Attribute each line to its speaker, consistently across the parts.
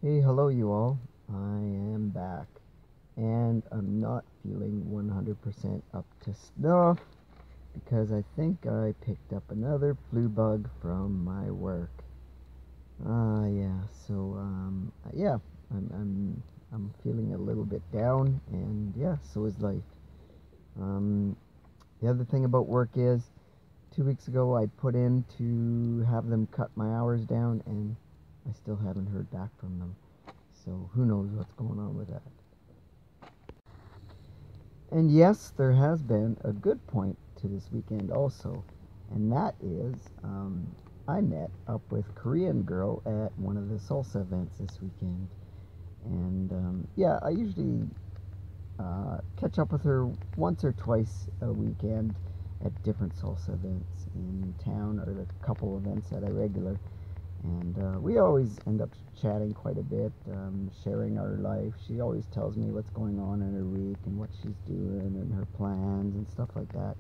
Speaker 1: Hey, hello you all. I am back and I'm not feeling 100% up to snuff because I think I picked up another flu bug from my work. Yeah, so yeah, I'm I'm I'm feeling a little bit down and yeah, so is life. Um the other thing about work is 2 weeks ago I put in to have them cut my hours down and I still haven't heard back from them. So who knows what's going on with that. And yes, there has been a good point to this weekend also, and that is I met up with Korean girl at one of the salsa events this weekend, and yeah, I usually catch up with her once or twice a weekend at different salsa events in town or the couple events that I regular. And we always end up chatting quite a bit, sharing our life. She always tells me what's going on in her week and what she's doing and her plans and stuff like that.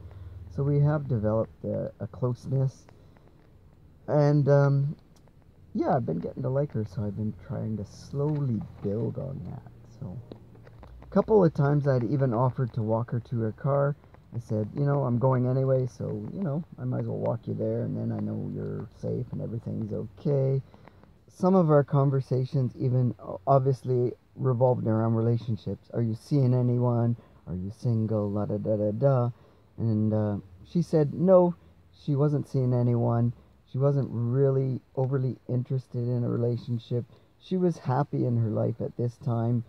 Speaker 1: So we have developed a closeness. And yeah, I've been getting to like her, so I've been trying to slowly build on that. So a couple of times I'd even offered to walk her to her car. I said, I'm going anyway, so, I might as well walk you there, and then I know you're safe and everything's okay. Some of our conversations even obviously revolved around relationships. Are you seeing anyone? Are you single? La da da da da. And she said no, she wasn't seeing anyone. She wasn't really overly interested in a relationship. She was happy in her life at this time.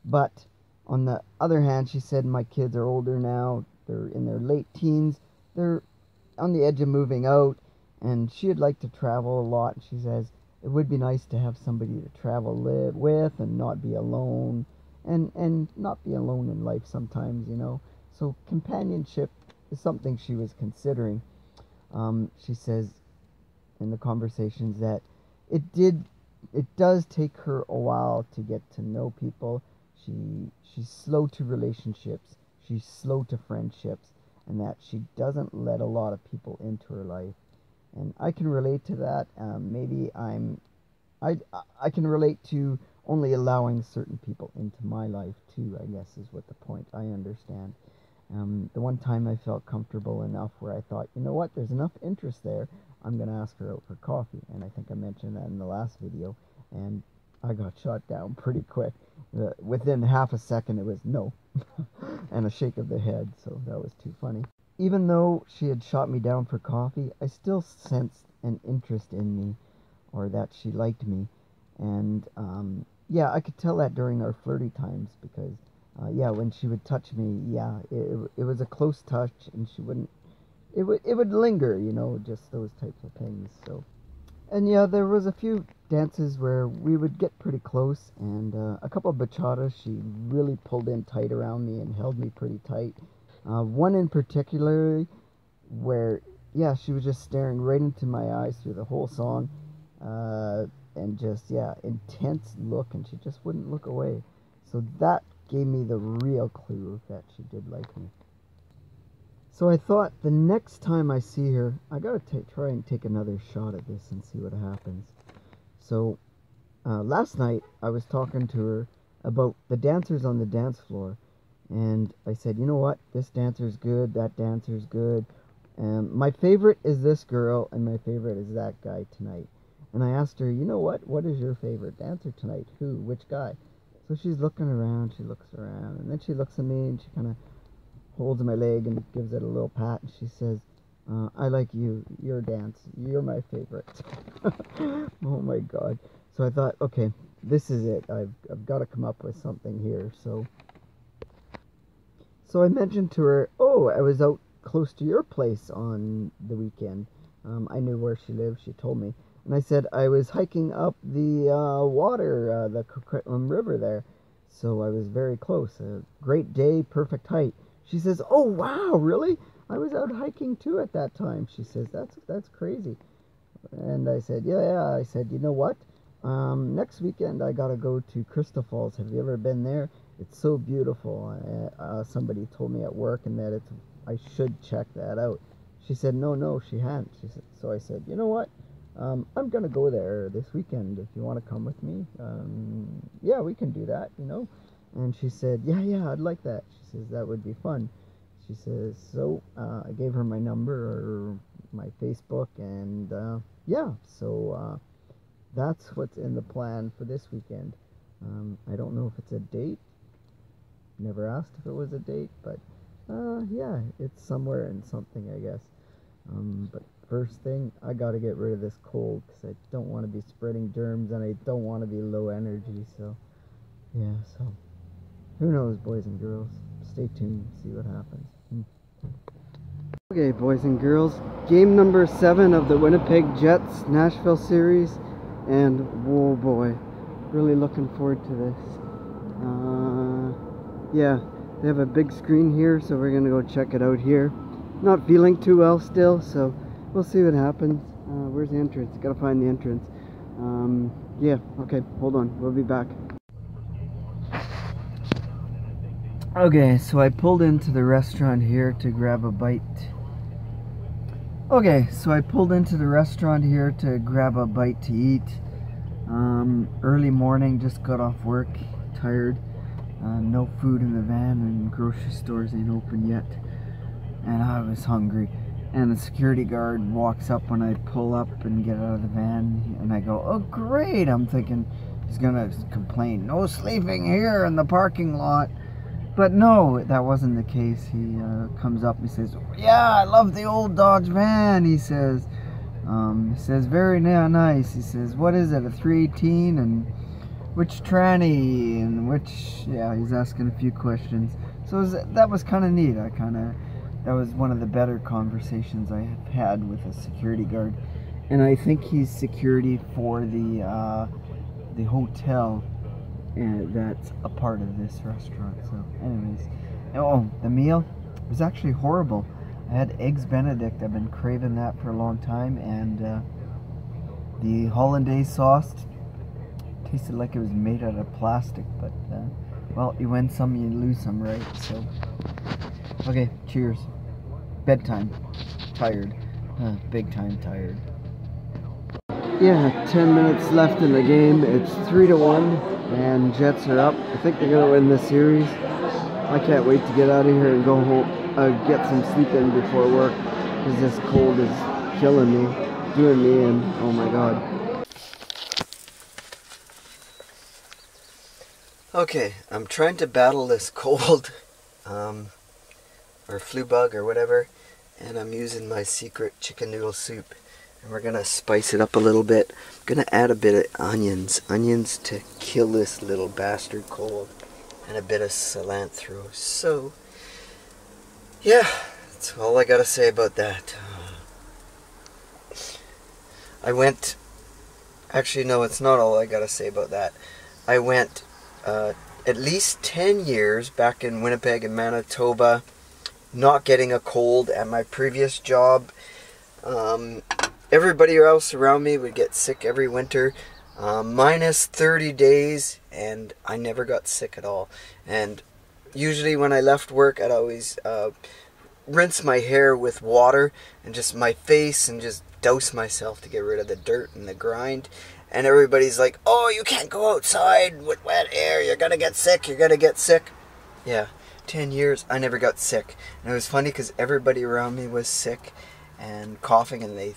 Speaker 1: But on the other hand, she said my kids are older now. They're in their late teens. They're on the edge of moving out, and she'd like to travel a lot. She says it would be nice to have somebody to travel live with and not be alone, and not be alone in life sometimes. So companionship is something she was considering. She says in the conversations that it did it does take her a while to get to know people. She's slow to relationships. She's slow to friendships, and that she doesn't let a lot of people into her life. And I can relate to that. Maybe I I can relate to only allowing certain people into my life too. I guess is what the point. I understand. The one time I felt comfortable enough where I thought, you know what, there's enough interest there. I'm going to ask her out for coffee. And I think I mentioned that in the last video. And I got shot down pretty quick. Within half a second, it was no. And a shake of the head. So that was too funny. Even though she had shot me down for coffee, I still sensed an interest in me, or that she liked me. And yeah, I could tell that during our flirty times because yeah, when she would touch me, yeah, it was a close touch, and she wouldn't. It would linger, just those types of things. So, and yeah, there was a few dances where we would get pretty close, and a couple of bachadas. She really pulled in tight around me and held me pretty tight. One in particular where yeah, she was just staring right into my eyes through the whole song, uh, and just yeah, intense look, and she just wouldn't look away. So that gave me the real clue that she did like me. So I thought the next time I see her, I gotta try and take another shot at this and see what happens. So last night I was talking to her about the dancers on the dance floor, and I said, you know what, this dancer's good, that dancer's good. My favorite is this girl, and my favorite is that guy tonight. And I asked her, you know what is your favorite dancer tonight? Who? Which guy? So she's looking around, she looks around, and then she looks at me and she kind of holds my leg and gives it a little pat, and she says, I like you, your dance, you're my favorite. Oh my god. So I thought, okay, this is it. I've got to come up with something here. So I mentioned to her, oh, I was out close to your place on the weekend. I knew where she lived. She told me. And I said I was hiking up the water, the Coquitlam River there. So I was very close. A great day, perfect height. She says, oh, wow, really? I was out hiking too at that time. She says, that's crazy. And I said, yeah, yeah. I said, you know what? Next weekend I gotta go to Crystal Falls. Have you ever been there? It's so beautiful. Somebody told me at work and that I should check that out. She said, no, no, she hadn't. She said, so I said, you know what? I'm gonna go there this weekend if you want to come with me. Yeah, we can do that, you know. And she said, yeah, I'd like that. She says that would be fun. She says, so I gave her my number or my Facebook, and yeah, so that's what's in the plan for this weekend. I don't know if it's a date. Never asked if it was a date, but yeah, it's somewhere in something, I guess. But first thing, I gotta get rid of this cold because I don't want to be spreading germs and I don't want to be low energy. So yeah, so who knows, boys and girls? Stay tuned, see what happens. Okay, boys and girls, game number 7 of the Winnipeg Jets Nashville series, and whoa boy, really looking forward to this. Yeah, they have a big screen here, so we're gonna go check it out here. Not feeling too well still, so we'll see what happens. Where's the entrance? Gotta find the entrance. Yeah, okay, hold on, we'll be back. Okay, so I pulled into the restaurant here to grab a bite. Okay, so I pulled into the restaurant here to grab a bite to eat. Early morning, just got off work, tired. No food in the van and grocery stores ain't open yet. And I was hungry. And the security guard walks up when I pull up and get out of the van. And I go, oh great, I'm thinking he's gonna complain, no sleeping here in the parking lot. But no, that wasn't the case. He comes up and he says, yeah, I love the old Dodge van, he says. Very nice. He says, what is it, a 318? And which tranny? And which, yeah, he's asking a few questions. So that was kind of neat. That was one of the better conversations I have had with a security guard. And I think he's security for the hotel that's a part of this restaurant. So anyways, oh, the meal was actually horrible. I had eggs benedict. I've been craving that for a long time, and the hollandaise sauce tasted like it was made out of plastic. But well, you win some, you lose some, right? So okay, cheers. Bedtime. Tired. Big time tired. Yeah, 10 minutes left in the game. It's 3-1, and Jets are up. I think they're gonna win this series. I can't wait to get out of here and go home, get some sleep in before work, because this cold is killing me, doing me in. Oh my god. Okay, I'm trying to battle this cold, or flu bug or whatever, and I'm using my secret chicken noodle soup. And we're gonna spice it up a little bit. I'm gonna add a bit of onions to kill this little bastard cold, and a bit of cilantro. So, yeah, that's all I gotta say about that. Actually no, it's not all I gotta say about that. I went at least 10 years back in Winnipeg and Manitoba, not getting a cold at my previous job. Everybody else around me would get sick every winter. Minus 30 days, and I never got sick at all. And usually when I left work, I'd always rinse my hair with water and just my face and just douse myself to get rid of the dirt and the grind. And everybody's like, oh, you can't go outside with wet air, you're gonna get sick, Yeah, 10 years, I never got sick. And it was funny because everybody around me was sick and coughing, and they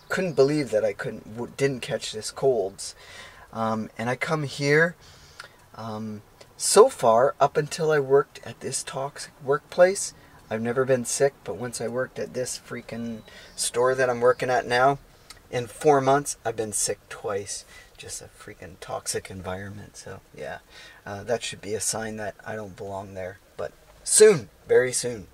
Speaker 1: couldn't believe that I didn't catch this colds. And I come here, so far, up until I worked at this toxic workplace, I've never been sick, but once I worked at this freaking store that I'm working at now, in 4 months, I've been sick twice. Just a freaking toxic environment. So, yeah, that should be a sign that I don't belong there. But soon, very soon.